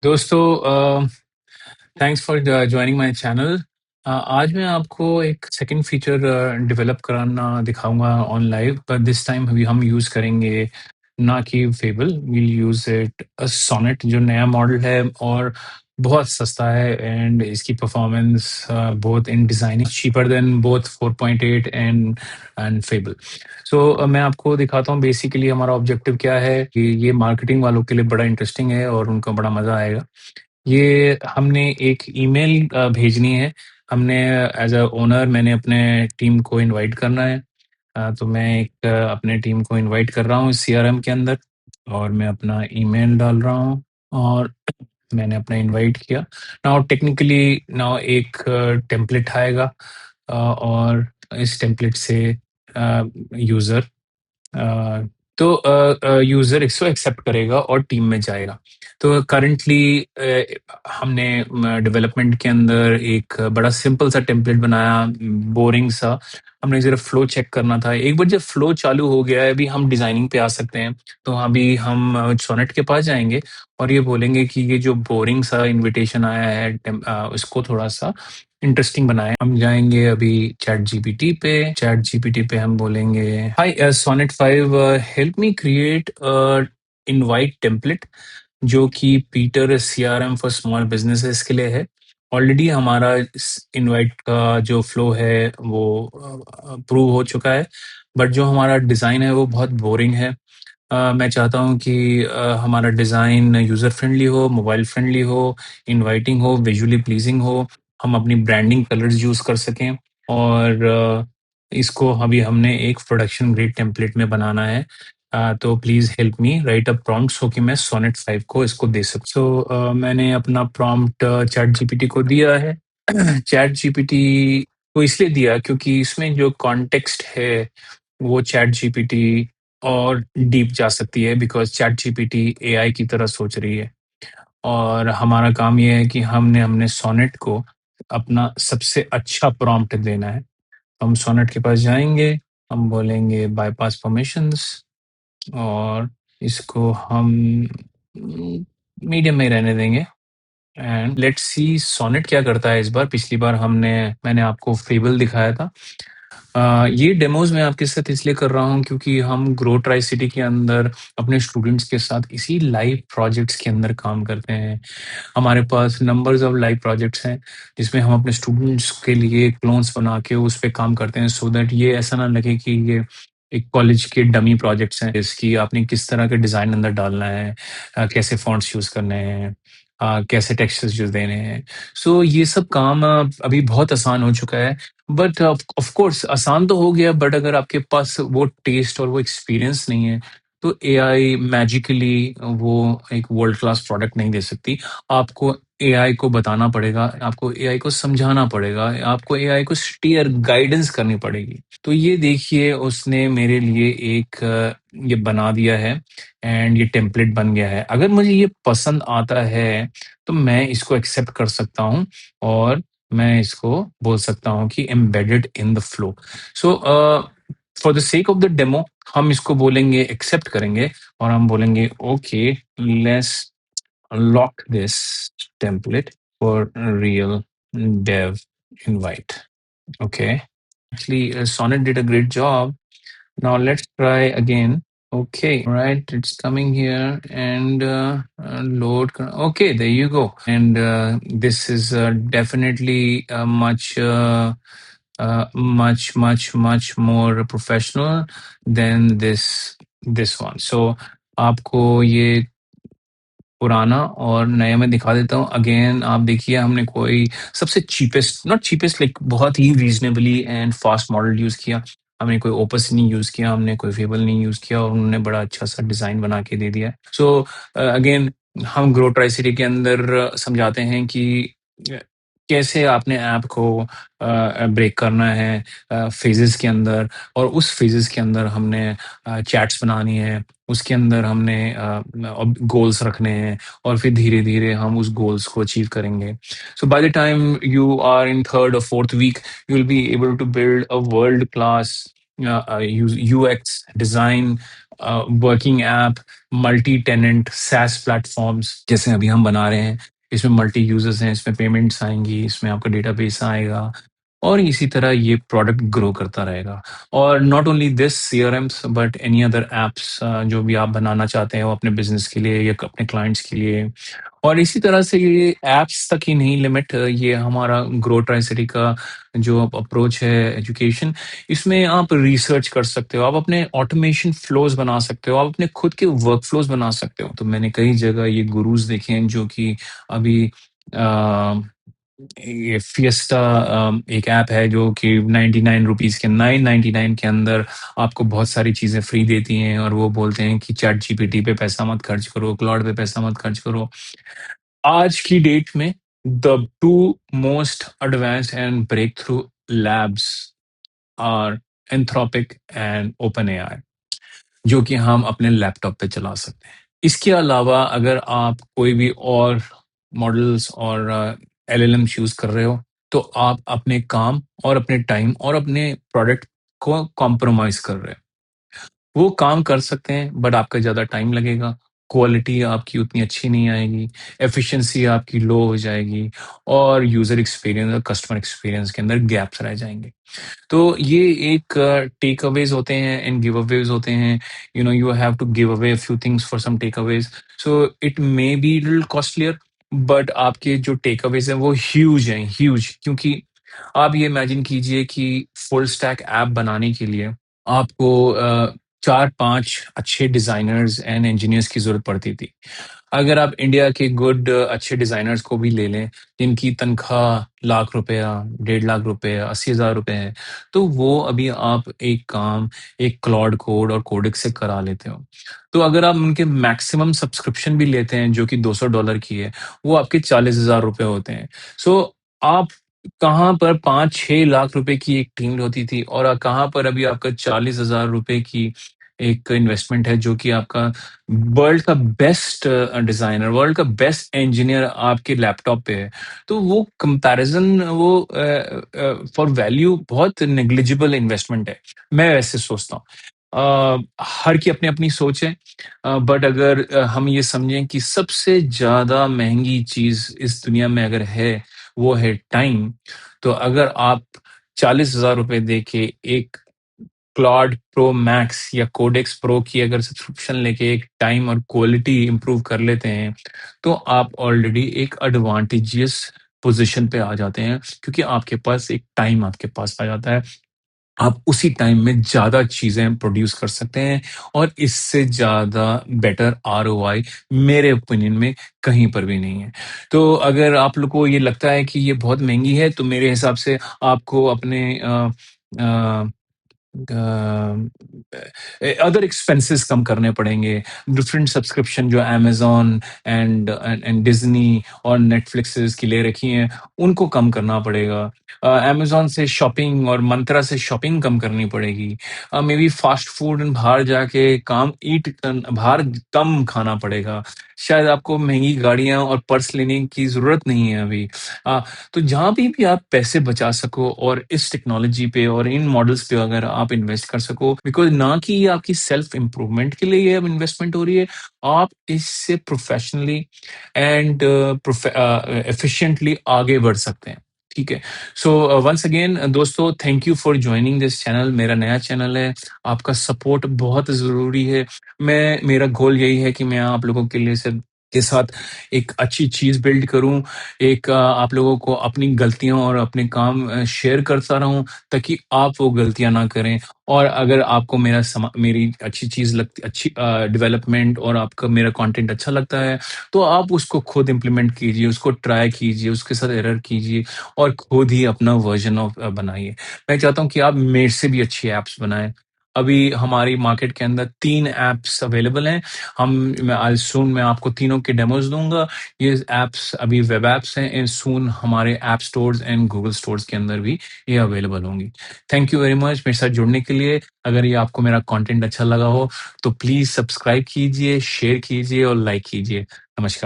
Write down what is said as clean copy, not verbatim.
दोस्तों, thanks for joining my channel. आज मैं आपको एक सेकंड फीचर डेवलप कराना दिखाऊंगा ऑन लाइव, पर दिस टाइम हम यूज़ करेंगे ना कि fable, we'll use it Sonnet जो नया मॉडल है और बहुत सस्ता है। एंड इसकी performance both in designing cheaper than both 4.8 and fable. So मैं आपको दिखाता हूँ बेसिकली हमारा ऑब्जेक्टिव क्या है कि ये मार्केटिंग वालों के लिए बड़ा इंटरेस्टिंग है और उनको बड़ा मज़ा आएगा। ये हमने एक ईमेल भेजनी है। हमने एज़ अ ओनर मैंने अपने टीम को इनवाइट करना है। तो मैं एक अपने टीम को इनवाइट कर रहा हूँ सीआरएम के अंदर और मैं अपना ईमेल डाल रहा हूँ और मैंने अपना इनवाइट किया। नाउ टेक्निकली नाउ एक टेम्पलेट आएगा और इस टेम्पलेट से यूज़र अ, यूज़र इसको एक्सेप्ट करेगा और टीम में जाएगा। तो करंटली हमने डेवलपमेंट के अंदर एक बड़ा सिंपल सा टेम्पलेट बनाया, बोरिंग सा। हमने सिर्फ फ्लो चेक करना था। एक बार जब फ्लो चालू हो गया है, अभी हम डिज़ाइनिंग पे आ सकते हैं। तो अभी हम सोनेट के पास जाएँगे और ये बोलेंगे कि ये जो बोरिंग सा इन्विटेशन आया है उसको थोड़ा-सा इंटरेस्टिंग बनाएँ। हम जाएँगे अभी चैट जीपीटी पे हम बोलेंगे, hi Sonnet 5, help me create invite template जो कि Peter CRM for small businesses के लिए है। ऑलरेडी हमारा इस इनवाइट का जो फ्लो है वो अप्रूव हो चुका है, बट जो हमारा डिज़ाइन है वो बहुत बोरिंग है। मैं चाहता हूँ कि हमारा डिज़ाइन यूज़र फ्रेंडली हो, मोबाइल फ्रेंडली हो, इनवाइटिंग हो, विजुअली प्लीज़िंग हो, हम अपनी ब्रांडिंग कलर्स यूज़ कर सकें और इसको अभी हमने एक प्रोडक्शन ग्रेड टेम्पलेट में बनाना है। तो please help me write a prompt so कि मैं सोनेट 5 को इसको दे सकूँ। मैंने अपना प्रॉम्प्ट चैट जीपीटी को दिया है। चैट जीपीटी को इसलिए दिया क्योंकि इसमें जो कॉन्टेक्स्ट है, वो चैट जीपीटी और डीप जा सकती है बिकॉज़ चैट जीपीटी एआई की तरह सोच रही है। और हमारा काम ये है कि हमने हमने सोनेट को अपना सबसे अच्छा प्रॉम्प्ट देना है। हम सोनेट के पास जाएँगे, हम बोलेंगे बायपास परमिशंस और इसको हम मीडियम में ही रहने देंगे एंड लेट्स सी सोनेट क्या करता है इस बार। पिछली बार मैंने आपको फेबल दिखाया था। ये डेमोज़ मैं आपके साथ इसलिए कर रहा हूँ क्योंकि हम ग्रो ट्राई सिटी के अंदर अपने स्टूडेंट्स के साथ इसी लाइव प्रोजेक्ट्स के अंदर काम करते हैं। हमारे पास नंबर्स ऑफ लाइव प्रोजेक्ट्स हैं, जिसमें हम अपने स्टूडेंट्स के लिए क्लोन्स बना के उस पे काम करते हैं सो दैट ये ऐसा ना लगे कि ये एक कॉलेज के डमी प्रोजेक्ट्स हैं। इसकी आपने किस तरह के डिज़ाइन अंदर डालना है, कैसे फ़ॉन्ट्स यूज़ करने हैं, कैसे टेक्सचर्स यूज़ देने हैं। सो ये सब काम अभी बहुत आसान हो चुका है। बट ऑफ कोर्स आसान तो हो गया, बट अगर आपके पास वो टेस्ट और वो एक्सपीरियंस नहीं है, तो एआई मैजिकली वो एक वर्ल्ड क्लास प्रोडक्ट नहीं दे सकती। आपको एआई को बताना पड़ेगा, आपको एआई को समझाना पड़ेगा, आपको एआई को स्टीयर गाइडेंस करनी पड़ेगी। तो ये देखिए उसने मेरे लिए एक ये बना दिया है एंड ये टेम्पलेट बन गया है। अगर मुझे ये पसंद आता है, तो मैं इसको एक्सेप्ट कर सकता हूँ और मैं इसको बोल सकता हूँ कि embedded in the flow. So for the sake of the demo हम इसको बोलेंगे, एक्सेप्ट करेंगे और हम बोलेंगे okay, let's lock this template for real dev invite. Okay. Actually, Sonnet did a great job. Now let's try again. Okay, right, it's coming here and load. Okay, there you go. And this is definitely much more professional than this one. So आपको ये पुराना और नया मैं दिखा देता हूँ। Again आप देखिए हमने कोई सबसे चीपेस्ट, नॉट चीपेस्ट, लाइक बहुत ही रीज़नेबली एंड फास्ट मॉडल यूज़ किया। हमने कोई ओपस नहीं यूज़ किया, हमने कोई फेबल नहीं यूज़ किया और उन्होंने बड़ा अच्छा-सा डिज़ाइन बना के दे दिया है। सो अगेन हम ग्रो ट्राई-सिटी के अंदर समझाते हैं कि अ, कैसे आपने ऐप को ब्रेक करना है फ़ेज़ेज़ के अंदर और उस फ़ेज़ेज़ के अंदर हमने चैट्स बनानी है। उसके अंदर हमने अब गोल्स रखने हैं और फिर धीरे-धीरे हम उस गोल्स को अचीव करेंगे। So by the time you are in 3rd or 4th week, you will be able to build a world class UX design, working app, multi tenant SaaS platforms जैसे अभी हम बना रहे हैं। इसमें मल्टी यूजर्स हैं, इसमें पेमेंट्स आएंगी, इसमें आपका डेटाबेस आएगा और इसी तरह ये प्रोडक्ट ग्रो करता रहेगा। और not only this CRMs but any other apps जो भी आप बनाना चाहते हो अपने बिजनेस के लिए या अपने क्लाइंट्स के लिए। और इसी तरह से ये ऐप्स तक ही नहीं लिमिट, ये हमारा ग्रो ट्राई सिटी का जो अप्रोच है एजुकेशन, इसमें आप रिसर्च कर सकते हो, आप अपने ऑटोमेशन फ्लोज बना सकते हो, आप अपने खुद के वर्क फ्लोज बना सकते हो। तो मैंने कई जगह ये गुरुज देखे हैं जो कि अभी अ, ये फिएस्टा एक ऐप है जो कि 99 रुपीज़ के 999 के अंदर आपको बहुत सारी चीज़ें फ्री देती हैं और वो बोलते हैं कि चैट जीपीटी पे पैसा मत खर्च करो, क्लाउड पे पैसा मत खर्च करो। आज की डेट में the two most advanced and breakthrough labs are Anthropic and OpenAI, जो कि हम अपने लैपटॉप पे चला सकते हैं। इसके अलावा अगर आप कोई भी और मॉडल्स और एलएलएम्स यूज कर रहे हो, तो आप अपने काम और अपने टाइम और अपने प्रोडक्ट को कॉम्प्रोमाइज कर रहे हो। वो काम कर सकते हैं बट आपका ज़्यादा टाइम लगेगा, क्वालिटी आपकी उतनी अच्छी नहीं आएगी, एफिशिएंसी आपकी लो हो जाएगी और यूज़र एक्सपीरियंस और कस्टमर एक्सपीरियंस के अंदर गैप्स रह जाएँगे। तो ये एक टेक अवेज़ होते हैं एंड गिव अवेज़ होते हैं। You have to give away a few things for some takeaways. So it may be little costlier but आपके जो टेक अवेज़ हैं वो ह्यूज हैं, ह्यूज। क्योंकि आप ये इमेजिन कीजिए कि फुल स्टैक ऐप बनाने के लिए आपको 4-5 अच्छे डिज़ाइनर्स एंड इंजीनियर्स की ज़रूरत पड़ती थी। अगर आप इंडिया के गुड अच्छे डिज़ाइनर्स को भी ले लें, जिनकी तनख्वाह लाख रुपया, 1.5 लाख रुपए, 80,000 रुपए है, तो वो अभी आप एक काम एक क्लॉड कोड और कोडेक्स से करा लेते हो। तो अगर आप उनके मैक्सिमम सब्सक्रिप्शन भी लेते हैं, जो कि $200 की है, वो आपके 40,000 रुपए होते हैं। सो आप कहाँ पर 5-6 लाख रुपए की एक टीम होती थी और कहाँ पर अभी आपका 40,000 रुपए की एक इन्वेस्टमेंट है, जो कि आपका वर्ल्ड का बेस्ट डिज़ाइनर, वर्ल्ड का बेस्ट इंजीनियर आपके लैपटॉप पे है। तो वो कंपैरिज़न वो फॉर वैल्यू बहुत नेग्लिजिबल इन्वेस्टमेंट है। मैं वैसे सोचता हूँ। हर की अपनी-अपनी सोच है। बट अगर हम ये समझें कि सबसे ज़्यादा महँगी चीज़ इस दुनिया में अगर है, वो है टाइम। तो अगर आप ₹40,000 दे के एक क्लॉड प्रो मैक्स या कोडेक्स प्रो की अगर सब्सक्रिप्शन लेके एक टाइम और क्वालिटी इंप्रूव कर लेते हैं, तो आप ऑलरेडी एक एडवांटेजियस पोज़ीशन पे आ जाते हैं, क्योंकि आपके पास एक टाइम आपके पास आ जाता है। आप उसी टाइम में ज़्यादा चीज़ें प्रोड्यूस कर सकते हैं और इससे ज़्यादा बेटर आरओआई मेरे ओपिनियन में कहीं पर भी नहीं है। तो अगर आप लोग को ये लगता है कि ये बहुत महँगी है, तो मेरे हिसाब से आपको अपने अ अदर एक्सपेंसेस कम करने पड़ेंगे। डिफरेंट सब्सक्रिप्शन जो अमेज़न एंड डिज़नी और नेटफ्लिक्स की ले रखी हैं, उनको कम करना पड़ेगा। अमेज़न से शॉपिंग और मंत्रा से शॉपिंग कम करनी पड़ेगी। मे बी फास्ट फूड बाहर जाके बाहर कम खाना पड़ेगा। शायद आपको महँगी गाड़ियाँ और पर्स लेने की ज़रूरत नहीं है अभी। अ, तो जहाँ भी आप पैसे बचा सको और इस टेक्नोलॉजी पे और इन मॉडल्स पे अगर आप इन्वेस्ट कर सको, बिकॉज़ ना कि ये आपकी सेल्फ इम्प्रूवमेंट के लिए ये अब इन्वेस्टमेंट हो रही है, आप इससे प्रोफेशनली एंड एफिशिएंटली आगे बढ़ सकते हैं। ठीक है? सो वन्स अगेन दोस्तों, thank you for joining this channel. मेरा नया चैनल है, आपका सपोर्ट बहुत ज़रूरी है। मेरा गोल यही है कि मैं आप लोगों के लिए सिर्फ के साथ एक अच्छी चीज़ बिल्ड करूँ, एक आप लोगों को अपनी गलतियाँ और अपने काम शेयर करता रहूँ, ताकि आप वो गलतियाँ ना करें। और अगर आपको मेरी अच्छी चीज़ लगती अच्छी डेवलपमेंट और आपका मेरा कंटेंट अच्छा लगता है, तो आप उसको खुद इम्प्लीमेंट कीजिए, उसको ट्राई कीजिए, उसके साथ एरर कीजिए और खुद ही अपना वर्ज़न बनाइए। मैं चाहता हूँ कि आप मेरे से भी अच्छी ऐप्स बनाएँ। अभी हमारी मार्केट के अंदर 3 ऐप्स अवेलेबल हैं। हम मैं आज सून मैं आपको तीनों के डेमोज़ दूँगा। ये ऐप्स अभी वेब ऐप्स हैं एंड सून हमारे app stores and Google stores के अंदर भी ये अवेलेबल होंगी। थैंक यू वेरी मच मेरे साथ जुड़ने के लिए। अगर ये आपको मेरा कंटेंट अच्छा लगा हो, तो प्लीज़ सब्सक्राइब कीजिए, शेयर कीजिए और लाइक कीजिए। नमस्कार।